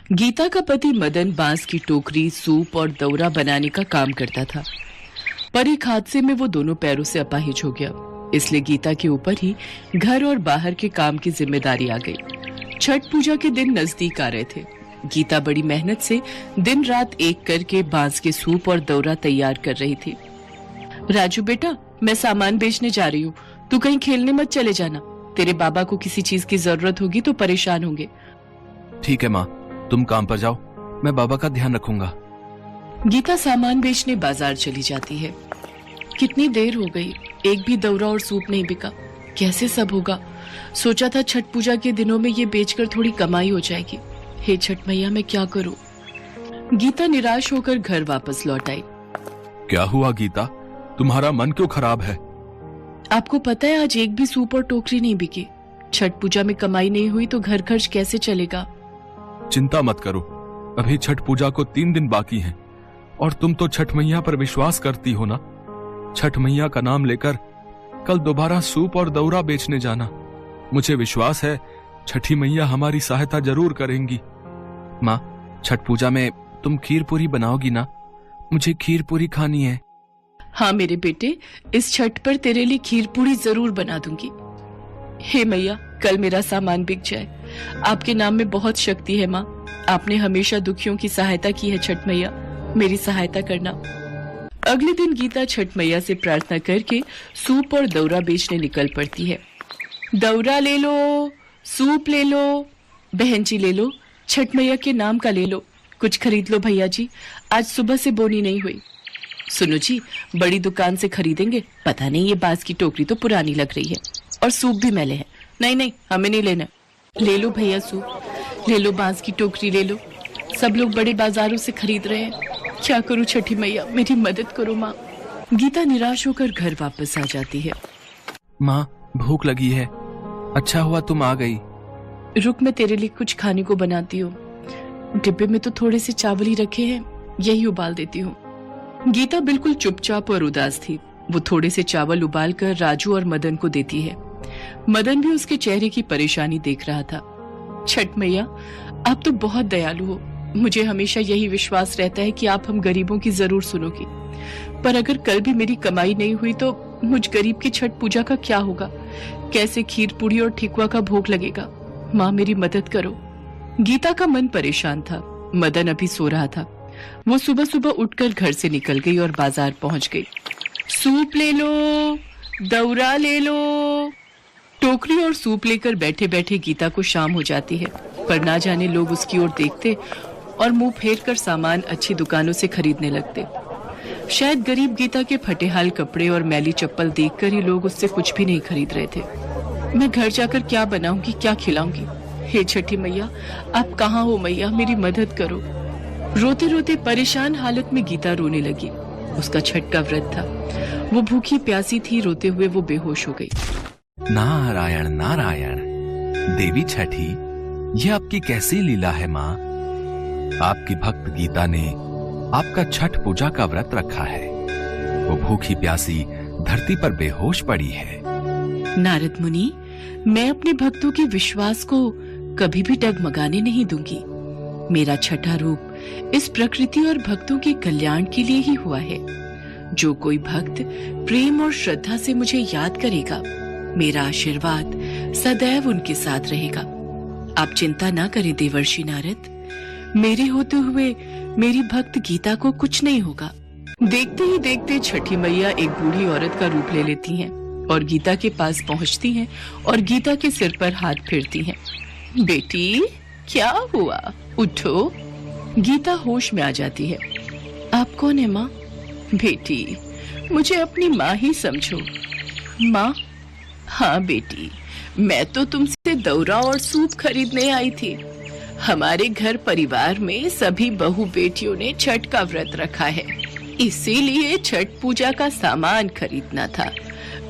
गीता का पति मदन बांस की टोकरी, सूप और दौरा बनाने का काम करता था, पर एक हादसे में वो दोनों पैरों से अपाहिज हो गया। इसलिए गीता के ऊपर ही घर और बाहर के काम की जिम्मेदारी आ गई। छठ पूजा के दिन नजदीक आ रहे थे। गीता बड़ी मेहनत से दिन रात एक करके बांस के सूप और दौरा तैयार कर रही थी। राजू बेटा, मैं सामान बेचने जा रही हूँ, तू कहीं खेलने मत चले जाना। तेरे बाबा को किसी चीज की जरूरत होगी तो परेशान होंगे। ठीक है माँ, तुम काम पर जाओ, मैं बाबा का ध्यान रखूंगा। गीता सामान बेचने बाजार चली जाती है। कितनी देर हो गई, एक भी दौरा और सूप नहीं बिका। कैसे सब होगा? सोचा था छठ पूजा के दिनों में ये बेचकर थोड़ी कमाई हो जाएगी। हे छठ मैया, मैं क्या करूं? गीता निराश होकर घर वापस लौट आई। क्या हुआ गीता, तुम्हारा मन क्यों खराब है? आपको पता है आज एक भी सूप और टोकरी नहीं बिकी। छठ पूजा में कमाई नहीं हुई तो घर खर्च कैसे चलेगा? चिंता मत करो, अभी छठ पूजा को 3 दिन बाकी हैं और तुम तो छठ मैया पर विश्वास करती हो ना। छठ मैया का नाम लेकर कल दोबारा सूप और दौरा बेचने जाना। मुझे विश्वास है छठी मैया हमारी सहायता जरूर करेंगी। माँ, छठ पूजा में तुम खीर पूरी बनाओगी ना? मुझे खीर पूरी खानी है। हाँ मेरे बेटे, इस छठ पर तेरे लिए खीर पूरी जरूर बना दूंगी। हे मैया, कल मेरा सामान बिक जाए। आपके नाम में बहुत शक्ति है माँ। आपने हमेशा दुखियों की सहायता की है छठ मैया, मेरी सहायता करना। अगले दिन गीता छठ मैया से प्रार्थना करके सूप और दौरा बेचने निकल पड़ती है। दौरा ले लो, सूप ले लो, बहन जी ले लो, छठ मैया के नाम का ले लो। कुछ खरीद लो भैया जी, आज सुबह से बोनी नहीं हुई। सुनो जी, बड़ी दुकान से खरीदेंगे। पता नहीं ये बांस की टोकरी तो पुरानी लग रही है और सूप भी मैले हैं। नहीं नहीं, हमें नहीं लेना। ले लो भैया सूप, ले लो बांस की टोकरी ले लो। सब लोग बड़े बाजारों से खरीद रहे हैं। क्या करूं छठी मैया, मेरी मदद करो माँ। गीता निराश होकर घर वापस आ जाती है। माँ, भूख लगी है। अच्छा हुआ तुम आ गई। रुक, मैं तेरे लिए कुछ खाने को बनाती हूँ। डिब्बे में तो थोड़े से चावल ही रखे हैं, यही उबाल देती हूँ। गीता बिल्कुल चुपचाप और उदास थी। वो थोड़े से चावल उबाल कर राजू और मदन को देती है। मदन भी उसके चेहरे की परेशानी देख रहा था। छठ मैया, आप तो बहुत दयालु हो। मुझे हमेशा यही विश्वास रहता है कि आप हम गरीबों की जरूर सुनोगी। पर अगर कल भी मेरी कमाई नहीं हुई तो मुझ गरीब की छठ पूजा का क्या होगा? कैसे खीर पूरी और ठेकुआ का भोग लगेगा? माँ, मेरी मदद करो। गीता का मन परेशान था। मदन अभी सो रहा था। वो सुबह सुबह उठकर घर से निकल गई और बाजार पहुंच गई। सूप ले लो, दौरा ले लो। टोकरी और सूप लेकर बैठे बैठे गीता को शाम हो जाती है, पर ना जाने लोग उसकी ओर देखते और मुंह फेर कर सामान अच्छी दुकानों से खरीदने लगते। शायद गरीब गीता के फटेहाल कपड़े और मैली चप्पल देखकर ही लोग उससे कुछ भी नहीं खरीद रहे थे। मैं घर जाकर क्या बनाऊंगी, क्या खिलाऊंगी? हे छठी मैया, आप कहाँ हो मैया, मेरी मदद करो। रोते रोते परेशान हालत में गीता रोने लगी। उसका छठ का व्रत था। वो भूखी प्यासी थी। रोते हुए वो बेहोश हो गई। नारायण नारायण। देवी छठी, ये आपकी कैसी लीला है माँ? आपकी भक्त गीता ने आपका छठ पूजा का व्रत रखा है। वो भूखी प्यासी धरती पर बेहोश पड़ी है। नारद मुनि, मैं अपने भक्तों के विश्वास को कभी भी डगमगाने नहीं दूंगी। मेरा छठा रूप इस प्रकृति और भक्तों के कल्याण के लिए ही हुआ है। जो कोई भक्त प्रेम और श्रद्धा से मुझे याद करेगा, मेरा आशीर्वाद सदैव उनके साथ रहेगा। आप चिंता ना करें देवर्षि नारद, मेरे होते हुए मेरी भक्त गीता को कुछ नहीं होगा। देखते ही देखते छठी मैया एक बूढ़ी औरत का रूप ले लेती हैं और गीता के पास पहुंचती हैं और गीता के सिर पर हाथ फेरती हैं। बेटी, क्या हुआ? उठो। गीता होश में आ जाती है। आप कौन है माँ? बेटी, मुझे अपनी माँ ही समझो। माँ? हाँ बेटी, मैं तो तुमसे दौरा और सूप खरीदने आई थी। हमारे घर परिवार में सभी बहू बेटियों ने छठ का व्रत रखा है, इसीलिए छठ पूजा का सामान खरीदना था।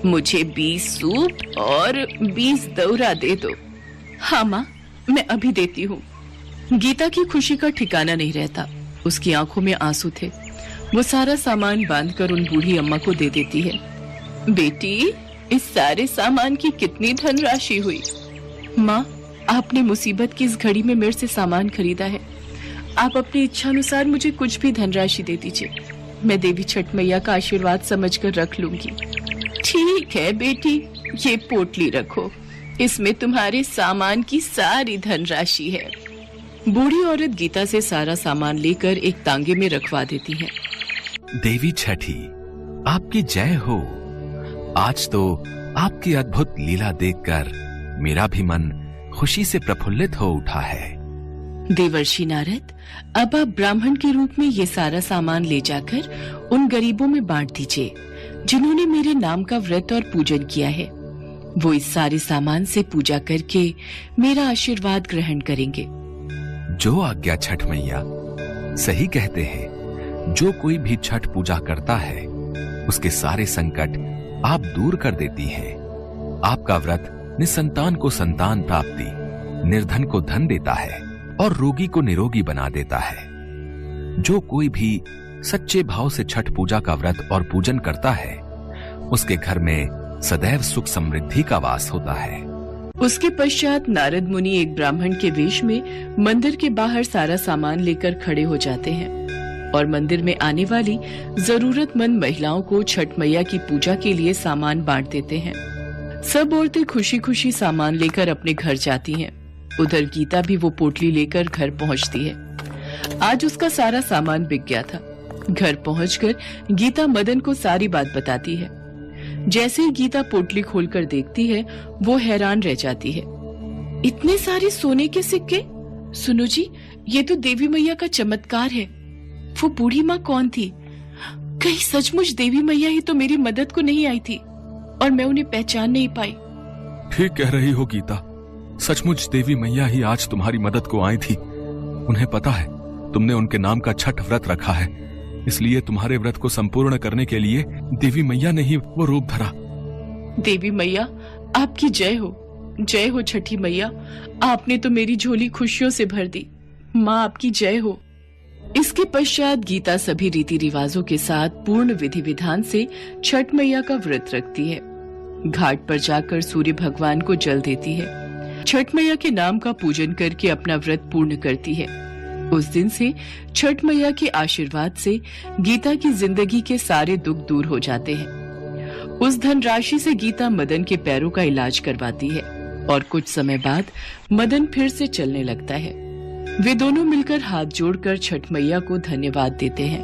मुझे 20 सूप और 20 दौरा दे दो। हाँ माँ, मैं अभी देती हूँ। गीता की खुशी का ठिकाना नहीं रहता। उसकी आंखों में आंसू थे। वो सारा सामान बांधकर उन बूढ़ी अम्मा को दे देती है। बेटी, इस सारे सामान की कितनी धनराशि हुई? माँ, आपने मुसीबत की इस घड़ी में मेरे से सामान खरीदा है। आप अपनी इच्छा अनुसार मुझे कुछ भी धनराशि दे दीजिए, मैं देवी छठ मैया का आशीर्वाद समझकर रख लूंगी। ठीक है बेटी, ये पोटली रखो, इसमें तुम्हारे सामान की सारी धनराशि है। बूढ़ी औरत गीता से सारा सामान लेकर एक तांगे में रखवा देती है। देवी छठी, आपकी जय हो। आज तो आपकी अद्भुत लीला देखकर मेरा भी मन खुशी से प्रफुल्लित हो उठा है। देवर्षि नारद, अब आप ब्राह्मण के रूप में ये सारा सामान ले जाकर उन गरीबों में बांट दीजिए जिन्होंने मेरे नाम का व्रत और पूजन किया है। वो इस सारे सामान से पूजा करके मेरा आशीर्वाद ग्रहण करेंगे। जो आज्ञा छठ मैया। सही कहते हैं, जो कोई भी छठ पूजा करता है उसके सारे संकट आप दूर कर देती हैं। आपका व्रत निसंतान को संतान प्राप्ति, निर्धन को धन देता है और रोगी को निरोगी बना देता है। जो कोई भी सच्चे भाव से छठ पूजा का व्रत और पूजन करता है उसके घर में सदैव सुख समृद्धि का वास होता है। उसके पश्चात नारद मुनि एक ब्राह्मण के वेश में मंदिर के बाहर सारा सामान लेकर खड़े हो जाते हैं और मंदिर में आने वाली जरूरतमंद महिलाओं को छठ मैया की पूजा के लिए सामान बांट देते हैं। सब औरतें खुशी खुशी सामान लेकर अपने घर जाती हैं। उधर गीता भी वो पोटली लेकर घर पहुंचती है। आज उसका सारा सामान बिक गया था। घर पहुंचकर गीता मदन को सारी बात बताती है। जैसे ही गीता पोटली खोलकर देखती है, वो हैरान रह जाती है। इतने सारे सोने के सिक्के! सुनो जी, ये तो देवी मैया का चमत्कार है। वो बूढ़ी माँ कौन थी? कहीं सचमुच देवी मैया ही तो मेरी मदद को नहीं आई थी और मैं उन्हें पहचान नहीं पाई। ठीक कह रही हो गीता, सचमुच देवी मैया ही आज तुम्हारी मदद को आई थी। उन्हें पता है तुमने उनके नाम का छठ व्रत रखा है, इसलिए तुम्हारे व्रत को संपूर्ण करने के लिए देवी मैया ने ही वो रूप धरा। देवी मैया, आपकी जय हो छठी मैया। आपने तो मेरी झोली खुशियों से भर दी। माँ आपकी जय हो। इसके पश्चात गीता सभी रीति रिवाजों के साथ पूर्ण विधि विधान से छठ मैया का व्रत रखती है। घाट पर जाकर सूर्य भगवान को जल देती है। छठ मैया के नाम का पूजन करके अपना व्रत पूर्ण करती है। उस दिन से छठ मैया के आशीर्वाद से गीता की जिंदगी के सारे दुख दूर हो जाते हैं। उस धनराशि से गीता मदन के पैरों का इलाज करवाती है और कुछ समय बाद मदन फिर से चलने लगता है। वे दोनों मिलकर हाथ जोड़कर छठ मैया को धन्यवाद देते हैं।